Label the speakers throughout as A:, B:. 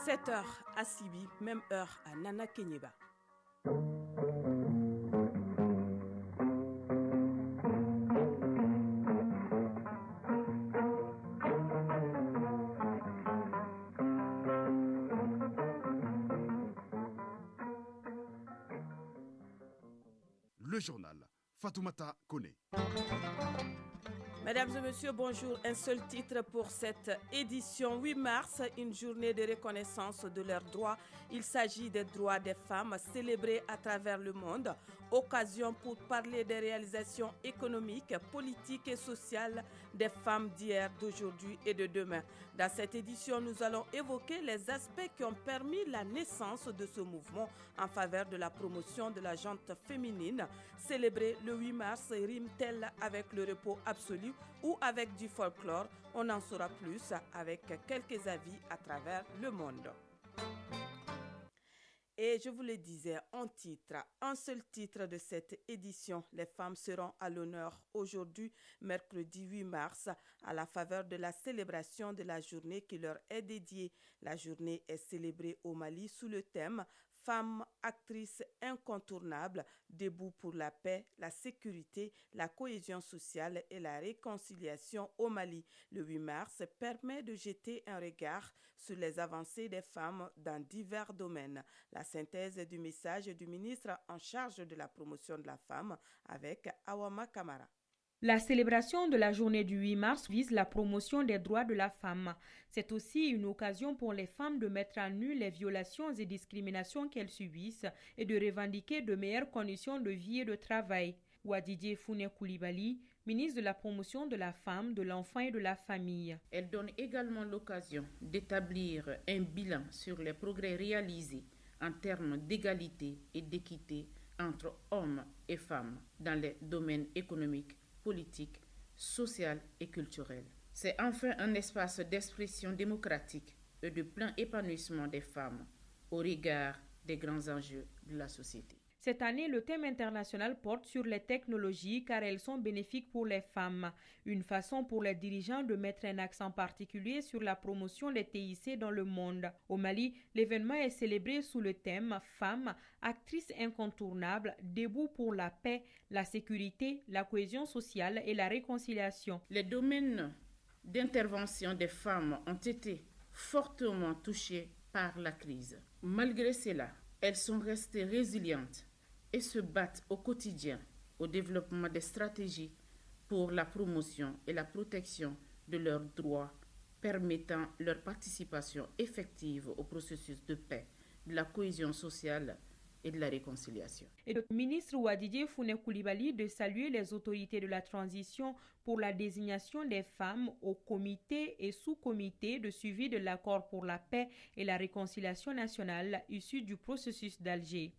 A: 7h à Sibi, même heure à Nana Kenyeba.
B: Le journal Fatoumata Kone.
A: Mesdames et messieurs, bonjour. Un seul titre pour cette édition. 8 mars, une journée de reconnaissance de leurs droits. Il s'agit des droits des femmes célébrés à travers le monde. Occasion pour parler des réalisations économiques, politiques et sociales des femmes d'hier, d'aujourd'hui et de demain. Dans cette édition, nous allons évoquer les aspects qui ont permis la naissance de ce mouvement en faveur de la promotion de la gente féminine. Célébrer le 8 mars rime-t-elle avec le repos absolu ou avec du folklore? On en saura plus avec quelques avis à travers le monde. Et je vous le disais en titre, un seul titre de cette édition. Les femmes seront à l'honneur aujourd'hui, mercredi 8 mars, à la faveur de la célébration de la journée qui leur est dédiée. La journée est célébrée au Mali sous le thème « Femmes, actrices incontournables, debout pour la paix, la sécurité, la cohésion sociale et la réconciliation au Mali ». Le 8 mars permet de jeter un regard sur les avancées des femmes dans divers domaines. La synthèse du message du ministre en charge de la promotion de la femme avec Awama Kamara.
C: La célébration de la journée du 8 mars vise la promotion des droits de la femme. C'est aussi une occasion pour les femmes de mettre à nu les violations et discriminations qu'elles subissent et de revendiquer de meilleures conditions de vie et de travail. Wadidje Founé Koulibaly, ministre de la promotion de la femme, de l'enfant et de la famille.
D: Elle donne également l'occasion d'établir un bilan sur les progrès réalisés en termes d'égalité et d'équité entre hommes et femmes dans les domaines économiques, politique, social et culturel. C'est enfin un espace d'expression démocratique et de plein épanouissement des femmes au regard des grands enjeux de la société.
C: Cette année, le thème international porte sur les technologies car elles sont bénéfiques pour les femmes. Une façon pour les dirigeants de mettre un accent particulier sur la promotion des TIC dans le monde. Au Mali, l'événement est célébré sous le thème « Femmes, actrices incontournables, debout pour la paix, la sécurité, la cohésion sociale et la réconciliation ».
D: Les domaines d'intervention des femmes ont été fortement touchés par la crise. Malgré cela, elles sont restées résilientes et se battent au quotidien au développement des stratégies pour la promotion et la protection de leurs droits, permettant leur participation effective au processus de paix, de la cohésion sociale et de la réconciliation.
C: Et le ministre Wadidje Founé Koulibaly de saluer les autorités de la transition pour la désignation des femmes au comité et sous-comité de suivi de l'accord pour la paix et la réconciliation nationale issu du processus d'Alger.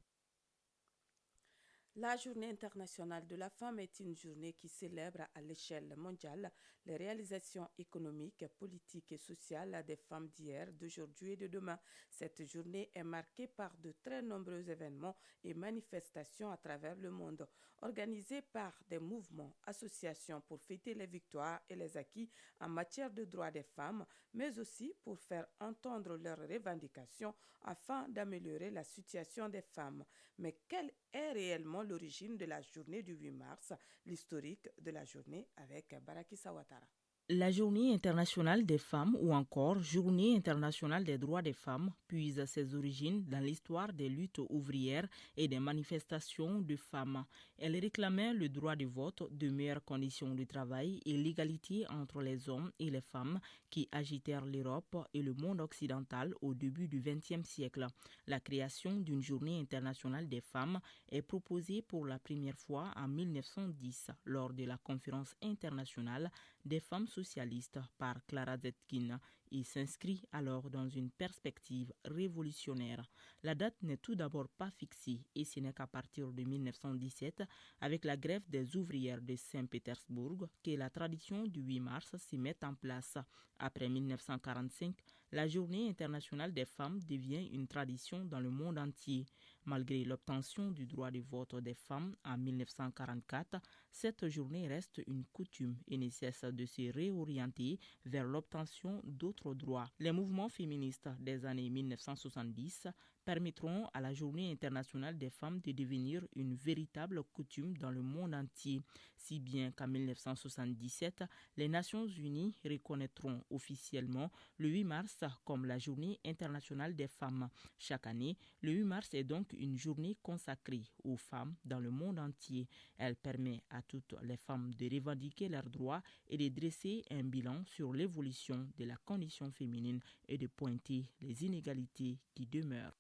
A: La Journée internationale de la femme est une journée qui célèbre à l'échelle mondiale les réalisations économiques, politiques et sociales des femmes d'hier, d'aujourd'hui et de demain. Cette journée est marquée par de très nombreux événements et manifestations à travers le monde, organisées par des mouvements, associations pour fêter les victoires et les acquis en matière de droits des femmes, mais aussi pour faire entendre leurs revendications afin d'améliorer la situation des femmes. Mais quelle est réellement l'origine de la journée du 8 mars, l'historique de la journée avec Baraki Sawatara.
E: La Journée internationale des femmes ou encore Journée internationale des droits des femmes puise ses origines dans l'histoire des luttes ouvrières et des manifestations de femmes. Elle réclamait le droit de vote, de meilleures conditions de travail et l'égalité entre les hommes et les femmes qui agitèrent l'Europe et le monde occidental au début du XXe siècle. La création d'une Journée internationale des femmes est proposée pour la première fois en 1910 lors de la conférence internationale des femmes socialiste par Clara Zetkin et s'inscrit alors dans une perspective révolutionnaire. La date n'est tout d'abord pas fixée et ce n'est qu'à partir de 1917, avec la grève des ouvrières de Saint-Pétersbourg, que la tradition du 8 mars se met en place. Après 1945, la Journée internationale des femmes devient une tradition dans le monde entier. Malgré l'obtention du droit de vote des femmes en 1944, cette journée reste une coutume et ne cesse de se réorienter vers l'obtention d'autres droits. Les mouvements féministes des années 1970 permettront à la Journée internationale des femmes de devenir une véritable coutume dans le monde entier, si bien qu'en 1977, les Nations Unies reconnaîtront officiellement le 8 mars comme la Journée internationale des femmes. Chaque année, le 8 mars est donc une journée consacrée aux femmes dans le monde entier. Elle permet à toutes les femmes de revendiquer leurs droits et de dresser un bilan sur l'évolution de la condition féminine et de pointer les inégalités qui demeurent.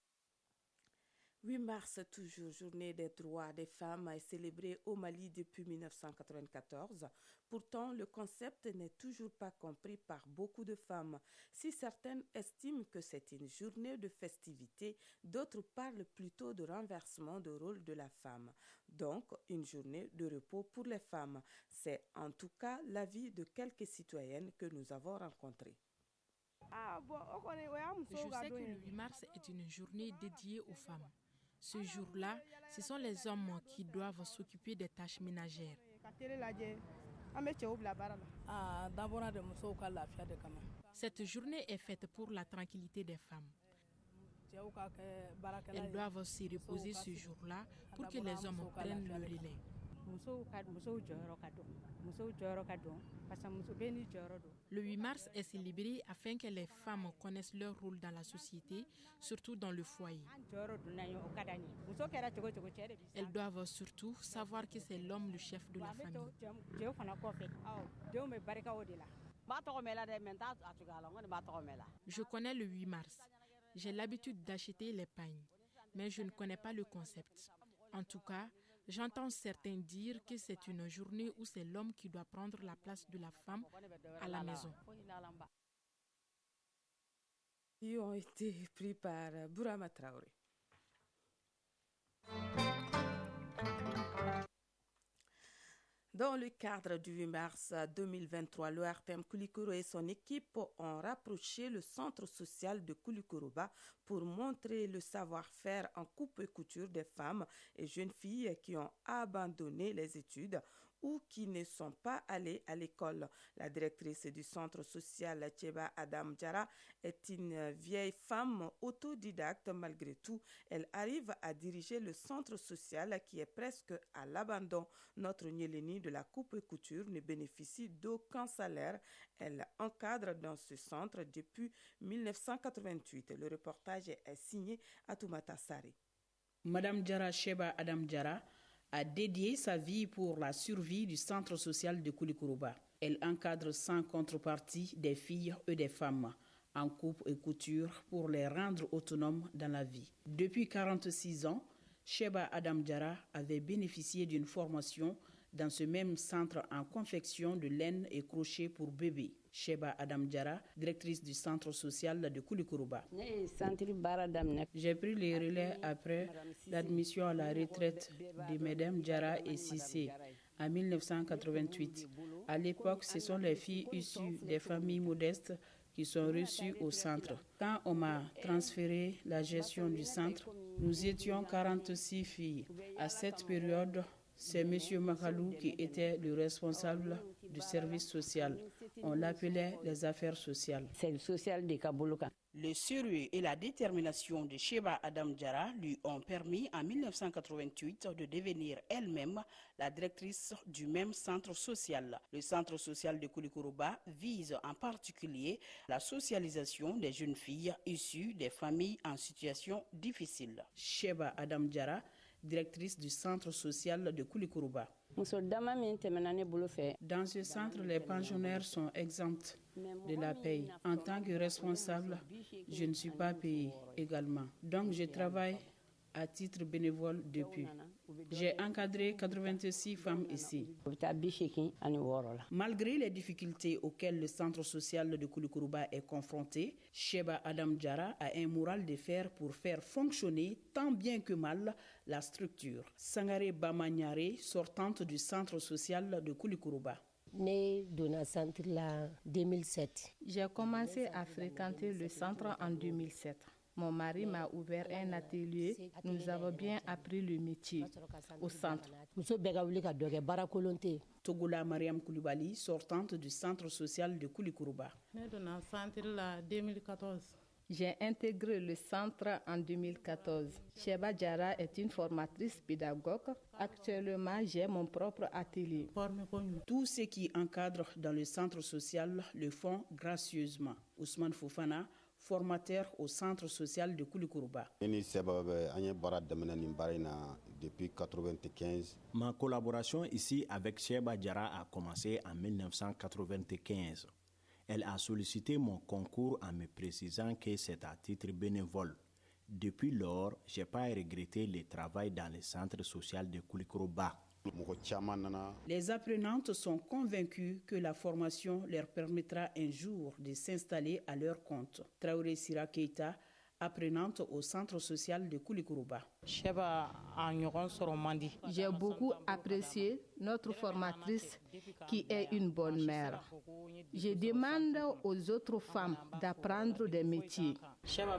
A: 8 mars, toujours journée des droits des femmes, est célébrée au Mali depuis 1994. Pourtant, le concept n'est toujours pas compris par beaucoup de femmes. Si certaines estiment que c'est une journée de festivité, d'autres parlent plutôt de renversement de rôle de la femme. Donc, une journée de repos pour les femmes. C'est en tout cas l'avis de quelques citoyennes que nous avons rencontrées.
F: Je sais que le 8 mars est une journée dédiée aux femmes. Ce jour-là, ce sont les hommes qui doivent s'occuper des tâches ménagères. Cette journée est faite pour la tranquillité des femmes. Elles doivent se reposer ce jour-là pour que les hommes prennent le relais. Le 8 mars est célébré afin que les femmes connaissent leur rôle dans la société, surtout dans le foyer. Elles doivent surtout savoir que c'est l'homme le chef de la famille. Je connais le 8 mars. J'ai l'habitude d'acheter les pagnes, mais je ne connais pas le concept. En tout cas, j'entends certains dire que c'est une journée où c'est l'homme qui doit prendre la place de la femme à la maison.
A: Ils ont été pris par Bourama Traoré. Dans le cadre du 8 mars 2023, l'ORTM Koulikoro et son équipe ont rapproché le centre social de Koulikoroba pour montrer le savoir-faire en coupe et couture des femmes et jeunes filles qui ont abandonné les études ou qui ne sont pas allées à l'école. La directrice du centre social, Cheba Adam Jara, est une vieille femme autodidacte malgré tout. Elle arrive à diriger le centre social qui est presque à l'abandon. Notre Nyeleni de la coupe et couture ne bénéficie d'aucun salaire. Elle encadre dans ce centre depuis 1988. Le reportage est signé Atoumata Sari.
G: Madame Jara Cheba Adam Jara a dédié sa vie pour la survie du centre social de Koulikoroba. Elle encadre sans contrepartie des filles et des femmes en coupe et couture pour les rendre autonomes dans la vie. Depuis 46 ans, Cheba Adam Jara avait bénéficié d'une formation dans ce même centre en confection de laine et crochet pour bébés. Cheba Adam Jara, directrice du centre social de Koulikoroba. J'ai pris les relais après l'admission à la retraite de Mme Jara et Sissé en 1988. À l'époque, ce sont les filles issues des familles modestes qui sont reçues au centre. Quand on m'a transféré la gestion du centre, nous étions 46 filles. À cette période, c'est M. Makalou qui était le responsable du service social. On l'appelait les affaires sociales. Le sérieux et la détermination de Cheba Adam Jara lui ont permis en 1988 de devenir elle-même la directrice du même centre social. Le centre social de Koulikoroba vise en particulier la socialisation des jeunes filles issues des familles en situation difficile. Cheba Adam Jara, directrice du centre social de Koulikoroba. Dans ce centre, les pensionnaires sont exempts de la paye. En tant que responsable, je ne suis pas payée également. Donc, je travaille à titre bénévole depuis. J'ai encadré 86 femmes ici. Malgré les difficultés auxquelles le centre social de Koulikoroba est confronté, Cheba Adam Jara a un moral de fer pour faire fonctionner tant bien que mal la structure. Sangare Bamanyare, sortante du centre social de Koulikoroba.
H: J'ai commencé à fréquenter le centre en 2007. Mon mari m'a ouvert un atelier. Nous avons bien appris le métier au centre.
G: Togola Mariam Koulibaly, sortante du centre social de Koulikourouba.
H: J'ai intégré le centre en 2014. Cheba Diarra est une formatrice pédagogue. Actuellement, j'ai mon propre atelier.
G: Tous ceux qui encadrent dans le centre social le font gracieusement. Ousmane Fofana, formateur au centre social de Koulikourouba.
I: Depuis 1995.
J: Ma collaboration ici avec Cheba Diarra a commencé en 1995. Elle a sollicité mon concours en me précisant que c'est à titre bénévole. Depuis lors, je n'ai pas regretté le travail dans le centre social de Koulikourouba.
G: Les apprenantes sont convaincues que la formation leur permettra un jour de s'installer à leur compte. Traoré Sira Keita, apprenante au centre social de Koulikourouba.
H: J'ai beaucoup apprécié notre formatrice qui est une bonne mère. Je demande aux autres femmes d'apprendre des métiers.
G: Cheba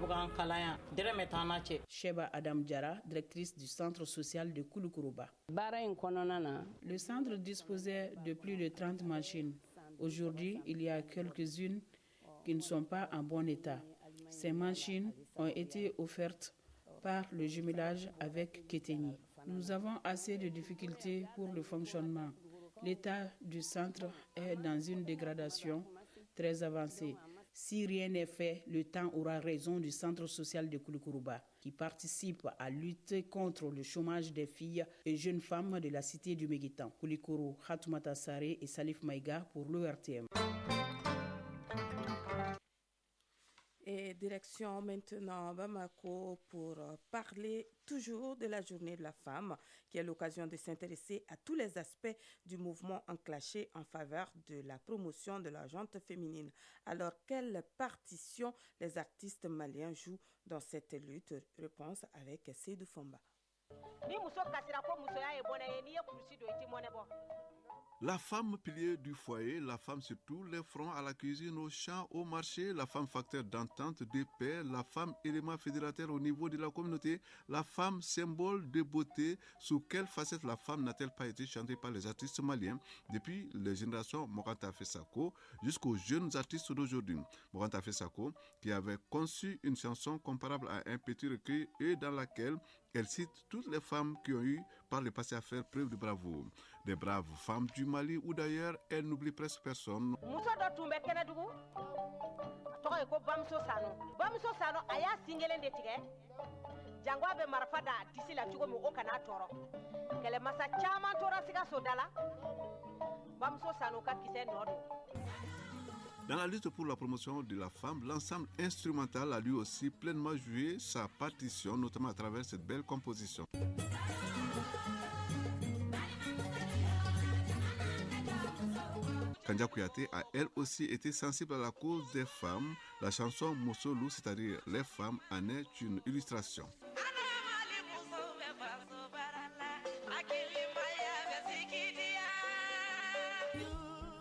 G: Adam Diarra, directrice du centre social de Koulikourouba. Le centre disposait de plus de 30 machines. Aujourd'hui, il y a quelques-unes qui ne sont pas en bon état. Ces machines ont été offertes par le jumelage avec Kéteni. Nous avons assez de difficultés pour le fonctionnement. L'état du centre est dans une dégradation très avancée. Si rien n'est fait, le temps aura raison du centre social de Koulikourouba, qui participe à lutter contre le chômage des filles et jeunes femmes de la cité du Méguitan. Koulikoro, Hatoumata Saré et Salif Maïga pour l'ORTM.
A: Et direction maintenant Bamako pour parler toujours de la journée de la femme, qui est l'occasion de s'intéresser à tous les aspects du mouvement enclenché en faveur de la promotion de la gente féminine. Alors, quelle partition les artistes maliens jouent dans cette lutte? Réponse avec Seydou Fomba.
K: La femme pilier du foyer, la femme sur tous les fronts, à la cuisine, au champ, au marché, la femme facteur d'entente, de paix, la femme élément fédérateur au niveau de la communauté, la femme symbole de beauté. Sous quelle facette la femme n'a-t-elle pas été chantée par les artistes maliens depuis les générations Moranta Fessako jusqu'aux jeunes artistes d'aujourd'hui? Moranta Fessako qui avait conçu une chanson comparable à un petit recueil et dans laquelle elle cite toutes les femmes qui ont eu par le passé à faire preuve de bravoure. Des braves femmes du Mali ou d'ailleurs, elle n'oublie presque personne. Dans la lutte pour la promotion de la femme, l'ensemble instrumental a lui aussi pleinement joué sa partition, notamment à travers cette belle composition. Kandia Kouyaté a elle aussi été sensible à la cause des femmes. La chanson Mossolou, c'est-à-dire les femmes, en est une illustration.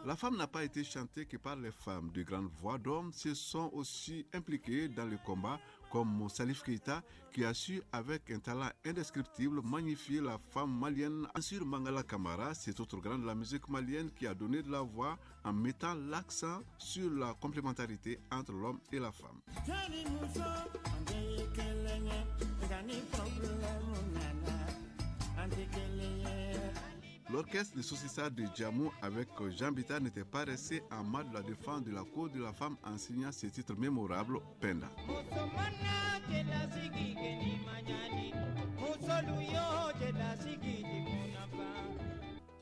K: La femme n'a pas été chantée que par les femmes. De grandes voix d'hommes se sont aussi impliquées dans le combat, comme Salif Keita, qui a su, avec un talent indescriptible, magnifier la femme malienne. Ensuite, Mangala Kamara, cet autre grand de la musique malienne, qui a donné de la voix en mettant l'accent sur la complémentarité entre l'homme et la femme. L'orchestre de Saucissa de Djamou avec Jean Bita n'était pas resté en marge de la défense de la cause de la femme en signant ce titre mémorable, Penda.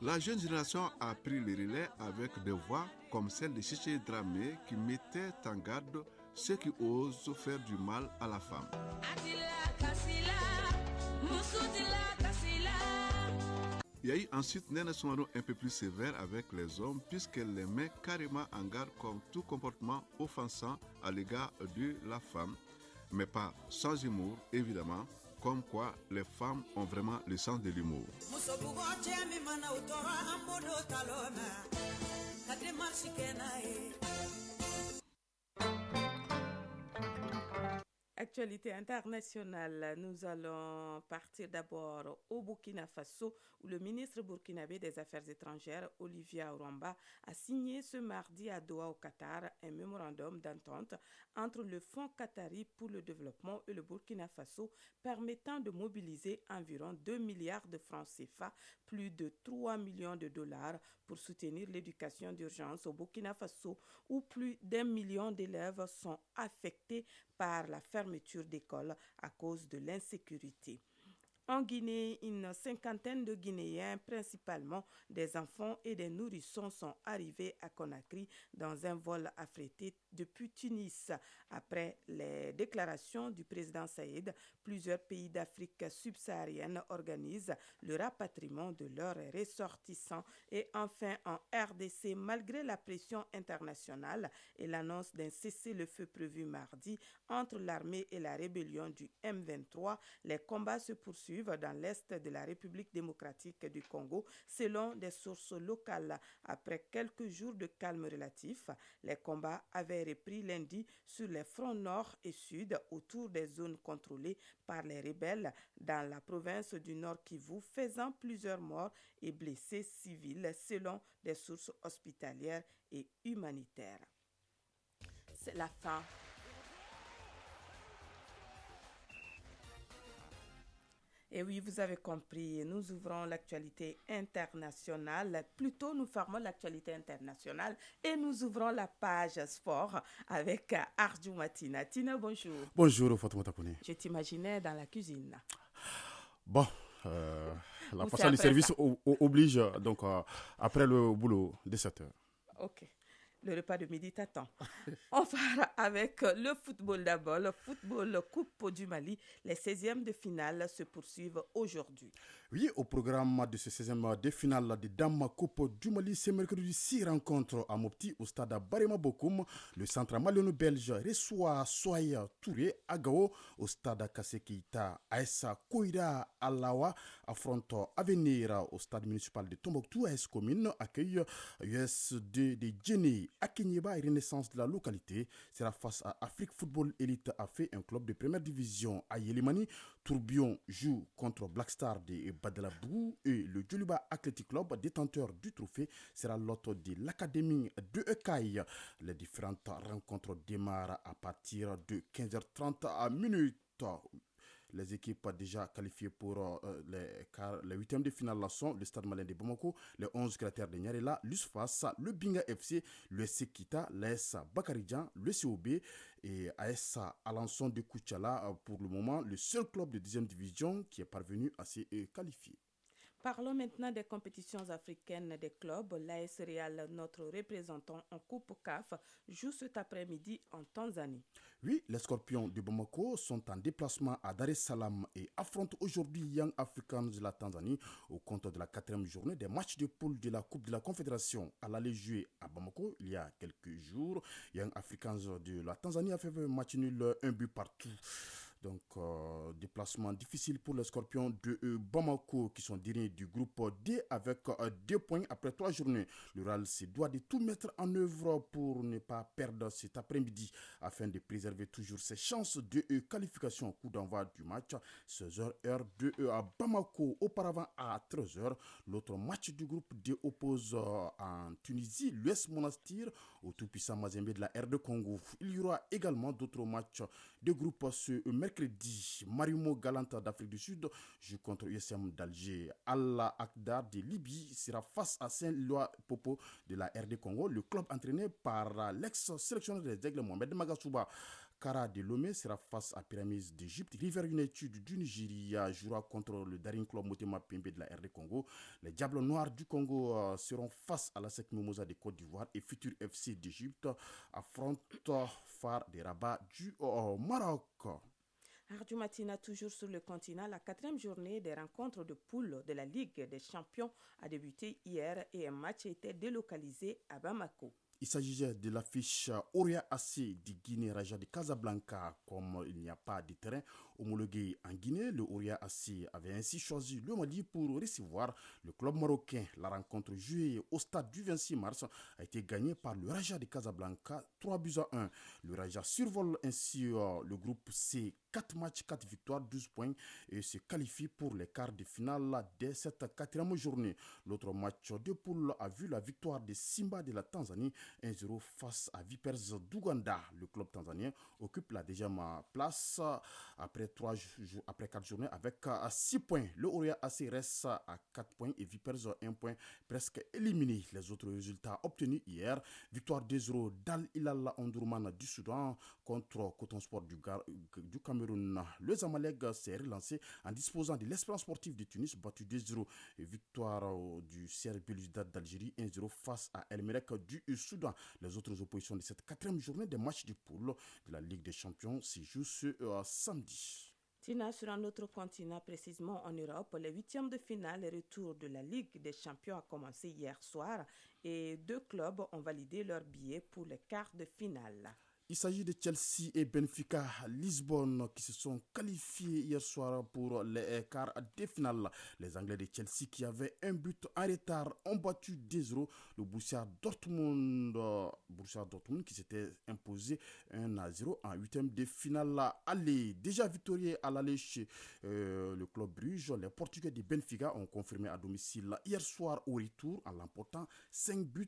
K: La jeune génération a pris le relais avec des voix comme celle de Chiché Dramé qui mettait en garde ceux qui osent faire du mal à la femme. Il y a eu ensuite Nena Souano un peu plus sévère avec les hommes puisqu'elle les met carrément en garde contre tout comportement offensant à l'égard de la femme, mais pas sans humour évidemment, comme quoi les femmes ont vraiment le sens de l'humour.
A: l'actualité internationale. Nous allons partir d'abord au Burkina Faso, où le ministre burkinabé des Affaires étrangères, Olivier Auramba, a signé ce mardi à Doha au Qatar un mémorandum d'entente entre le Fonds qatari pour le développement et le Burkina Faso, permettant de mobiliser environ 2 milliards de francs CFA, plus de 3 millions de dollars, pour soutenir l'éducation d'urgence au Burkina Faso, où plus d'1 million d'élèves sont affectés par la fermeture d'écoles à cause de l'insécurité. En Guinée, une cinquantaine de Guinéens, principalement des enfants et des nourrissons, sont arrivés à Conakry dans un vol affrété depuis Tunis. Après les déclarations du président Saïd, plusieurs pays d'Afrique subsaharienne organisent le rapatriement de leurs ressortissants. Et enfin, en RDC, malgré la pression internationale et l'annonce d'un cessez-le-feu prévu mardi entre l'armée et la rébellion du M23, les combats se poursuivent dans l'est de la République démocratique du Congo, selon des sources locales. Après quelques jours de calme relatif, les combats avaient repris lundi sur les fronts nord et sud autour des zones contrôlées par les rebelles dans la province du Nord Kivu, faisant plusieurs morts et blessés civils, selon des sources hospitalières et humanitaires. C'est la fin. Et oui, vous avez compris, nous ouvrons l'actualité internationale. Plutôt, nous fermons l'actualité internationale et nous ouvrons la page sport avec Arju Matina. Tina, bonjour.
B: Bonjour, Fatoumata Koné.
A: Je t'imaginais dans la cuisine.
B: Bon, la passation du service oblige, donc après le boulot, de 7 heures.
A: Ok. Le repas de midi t'attend. On part avec le football d'abord. Le football Coupe du Mali. Les 16e de finale se poursuivent aujourd'hui.
B: Oui, au programme de ce 16e de finale de Dames Coupe du Mali, c'est mercredi 6 rencontres à Mopti au stade Barema Bokoum. Le centre malien-belge reçoit Soya Touré à Gao au stade Kassé Keita. AS Koira Alawa affronte Avenir au stade municipal de Tombouctou. AS Commune accueille USD de Djeni. À Kenyeba et Renaissance de la localité sera face à Afrique Football Elite AFE, un club de première division. À Yelimani, Tourbion joue contre Black Star de Badalabou et le Djoliba Athletic Club, détenteur du trophée, sera l'hôte de l'Académie de Ekaï. Les différentes rencontres démarrent à partir de 15h30 à minutes. Les équipes déjà qualifiées pour les huitièmes de finale sont le Stade Malien de Bamako, les 11 cratères de Nyarela, l'USFAS, le Binga FC, le SC Kita, l'AS Bakaridjan, le COB et AS Alençon de Kouchala. Pour le moment, le seul club de 10e division qui est parvenu à se qualifier.
A: Parlons maintenant des compétitions africaines des clubs. L'AS Real, notre représentant en Coupe CAF, joue cet après-midi en Tanzanie.
B: Oui, les Scorpions de Bamako sont en déplacement à Dar es Salaam et affrontent aujourd'hui Young Africans de la Tanzanie au compte de la 4e journée des matchs de poule de la Coupe de la Confédération. À l'aller jouer à Bamako il y a quelques jours, Young Africans de la Tanzanie a fait un match nul, un but partout. Donc, déplacement difficile pour les Scorpions de Bamako qui sont derniers du groupe D avec 2 points après 3 journées. Le RAL se doit de tout mettre en œuvre pour ne pas perdre cet après-midi afin de préserver toujours ses chances de qualification. Coup d'envoi du match, 16h heure de à Bamako. Auparavant à 13h, l'autre match du groupe D oppose en Tunisie l'US Monastir au tout-puissant Mazembe de la RD Congo. Il y aura également d'autres matchs de groupe ce mercredi. Marimo Galanta d'Afrique du Sud joue contre USM d'Alger. Allah Akdar de Libye sera face à Saint-Lois Popo de la RD Congo. Le club entraîné par l'ex-sélectionneur des Aigles Mohamed Magasuba. Kara de Lomé sera face à Pyramids d'Égypte. River United du Nigeria jouera contre le Daring Club Motema Pembe de la RD Congo. Les Diables Noirs du Congo seront face à la SEC Mimosa de Côte d'Ivoire et Futur FC d'Égypte affrontent Phare de Rabat du Maroc.
A: Ardu Matina, toujours sur le continent, la 4e journée des rencontres de poule de la Ligue des Champions a débuté hier et un match était délocalisé à Bamako.
B: Il s'agissait de l'affiche Oria AC du Guinée Raja de Casablanca. Comme il n'y a pas de terrain homologué en Guinée, le Oria AC avait ainsi choisi le Mali pour recevoir le club marocain. La rencontre jouée au stade du 26 mars a été gagnée par le Raja de Casablanca 3-1. Le Raja survole ainsi le groupe C, 4 matchs, 4 victoires, 12 points et se qualifie pour les quarts de finale dès cette 4e journée. L'autre match de poule a vu la victoire de Simba de la Tanzanie 1-0 face à Vipers d'Ouganda. Le club tanzanien occupe la deuxième place après 4 journées avec 6 points. Le Oria AC reste à 4 points et Vipers 1 point, presque éliminé. Les autres résultats obtenus hier: victoire 2-0 d'Al Hilal Omdurman du Soudan contre Coton Sport du Cameroun. Le Zamalek s'est relancé en disposant de l'Espérance sportive de Tunis, battu 2-0. Victoire du CR Belouizdad d'Algérie 1-0 face à El Merreikh du Soudan. Les autres oppositions de cette 4e journée des matchs de poule de la Ligue des Champions se jouent ce samedi.
A: Tina, sur un autre continent, précisément en Europe, les 8e de finale et retour de la Ligue des Champions a commencé hier soir et 2 clubs ont validé leur billet pour les quarts de finale.
B: Il s'agit de Chelsea et Benfica Lisbonne qui se sont qualifiés hier soir pour les quarts de finale. Les Anglais de Chelsea qui avaient un but en retard ont battu 2-0 le Borussia Dortmund qui s'était imposé 1-0 en 8e de finale aller. Déjà victorieux à l'aller chez le club Bruges, les Portugais de Benfica ont confirmé à domicile hier soir au retour en l'emportant 5-1.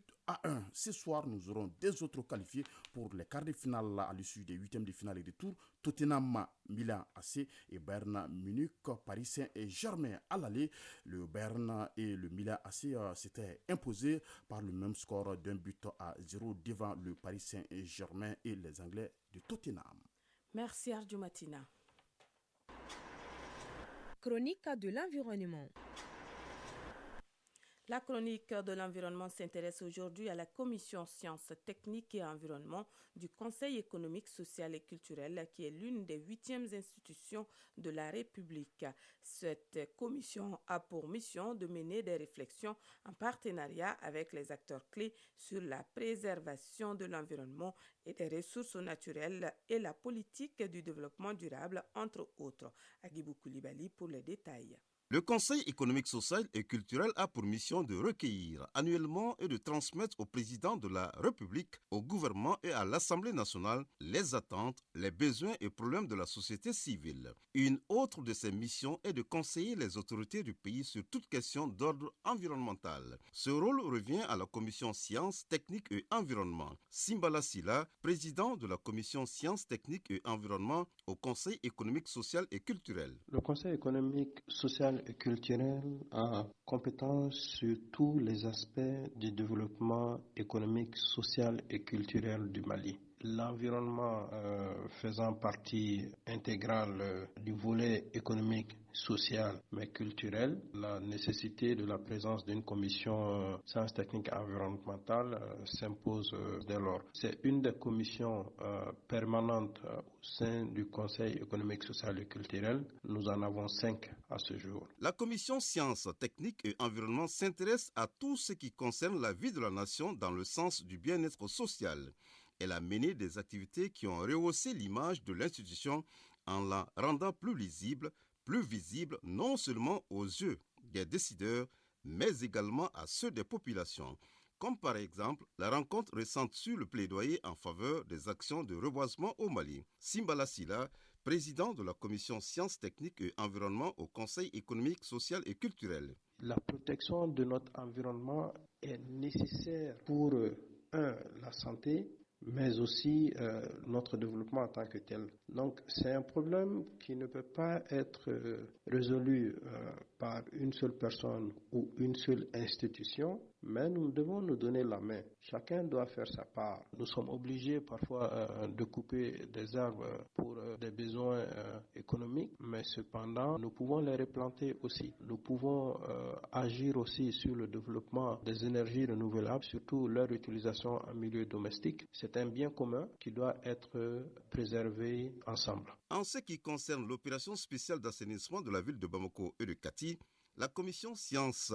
B: Ce soir, nous aurons des autres qualifiés pour les quarts de finale à l'issue des 8e de finale et de tour. Tottenham, Milan AC et Bayern Munich, Paris Saint-Germain à l'aller. Le Bayern et le Milan AC s'étaient imposés par le même score d'1-0 devant le Paris Saint-Germain et les Anglais de Tottenham.
A: Merci Arju Matina.
C: Chronique de l'environnement.
A: La chronique de l'environnement s'intéresse aujourd'hui à la commission sciences, techniques et environnement du Conseil économique, social et culturel qui est l'une des 8e institutions de la République. Cette commission a pour mission de mener des réflexions en partenariat avec les acteurs clés sur la préservation de l'environnement et des ressources naturelles et la politique du développement durable, entre autres. Agibou Koulibaly pour les détails.
L: Le Conseil économique, social et culturel a pour mission de recueillir annuellement et de transmettre au président de la République, au gouvernement et à l'Assemblée nationale les attentes, les besoins et problèmes de la société civile. Une autre de ses missions est de conseiller les autorités du pays sur toute question d'ordre environnemental. Ce rôle revient à la commission sciences, techniques et environnement. Simbala Sila, président de la commission sciences, techniques et environnement au Conseil économique, social et culturel.
M: Le Conseil économique, social et culturel a compétence sur tous les aspects du développement économique, social et culturel du Mali. L'environnement faisant partie intégrale du volet économique, social mais culturel, la nécessité de la présence d'une commission sciences techniques et environnementales s'impose dès lors. C'est une des commissions permanentes au sein du Conseil économique, social et culturel. Nous en avons 5 à ce jour.
L: La commission sciences, techniques et environnement s'intéresse à tout ce qui concerne la vie de la nation dans le sens du bien-être social. Elle a mené des activités qui ont rehaussé l'image de l'institution en la rendant plus lisible, plus visible non seulement aux yeux des décideurs, mais également à ceux des populations, comme par exemple la rencontre récente sur le plaidoyer en faveur des actions de reboisement au Mali. Simbala Sila, président de la commission sciences, techniques et environnement au Conseil économique, social et culturel.
M: La protection de notre environnement est nécessaire pour, la santé, mais aussi notre développement en tant que tel. Donc c'est un problème qui ne peut pas être résolu par une seule personne ou une seule institution, mais nous devons nous donner la main. Chacun doit faire sa part. Nous sommes obligés parfois de couper des arbres pour des besoins économiques, mais cependant, nous pouvons les replanter aussi. Nous pouvons agir aussi sur le développement des énergies renouvelables, surtout leur utilisation en milieu domestique. C'est un bien commun qui doit être préservé ensemble.
L: En ce qui concerne l'opération spéciale d'assainissement de la ville de Bamako et de Kati, la commission sciences,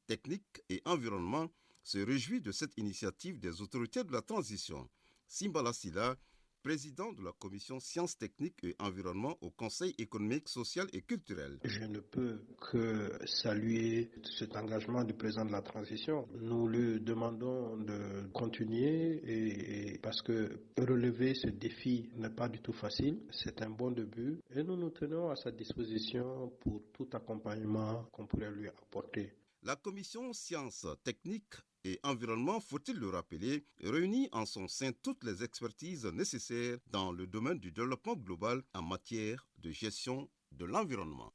L: techniques et environnement se réjouit de cette initiative des autorités de la transition. Simbala Silla, président de la commission sciences techniques et environnement au Conseil économique, social et culturel.
M: Je ne peux que saluer cet engagement du président de la transition. Nous lui demandons de continuer et parce que relever ce défi n'est pas du tout facile. C'est un bon début et nous nous tenons à sa disposition pour tout accompagnement qu'on pourrait lui apporter.
L: La commission sciences techniques et environnement, faut-il le rappeler, réunit en son sein toutes les expertises nécessaires dans le domaine du développement global en matière de gestion de l'environnement.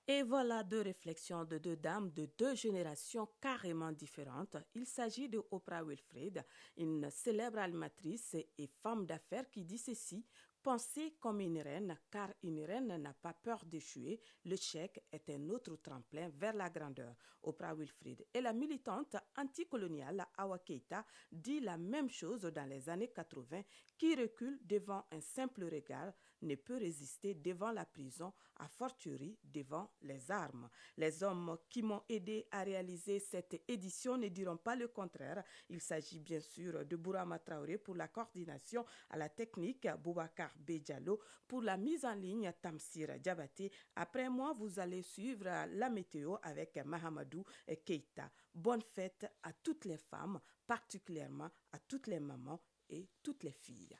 A: Et voilà deux réflexions de deux dames de deux générations carrément différentes. Il s'agit de Oprah Winfrey, une célèbre animatrice et femme d'affaires qui dit ceci: pensez comme une reine, car une reine n'a pas peur d'échouer. Le chèque est un autre tremplin vers la grandeur. Oprah Winfrey et la militante anticoloniale Awa Keita dit la même chose dans les années 80. Qui recule devant un simple regard ne peut résister devant la prison, a fortiori devant les armes. Les hommes qui m'ont aidé à réaliser cette édition ne diront pas le contraire. Il s'agit bien sûr de Bourama Traoré pour la coordination à la technique, Boubacar Bédialo pour la mise en ligne, Tamsir Diabaté. Après moi, vous allez suivre la météo avec Mahamadou Keita. Bonne fête à toutes les femmes, particulièrement à toutes les mamans et toutes les filles.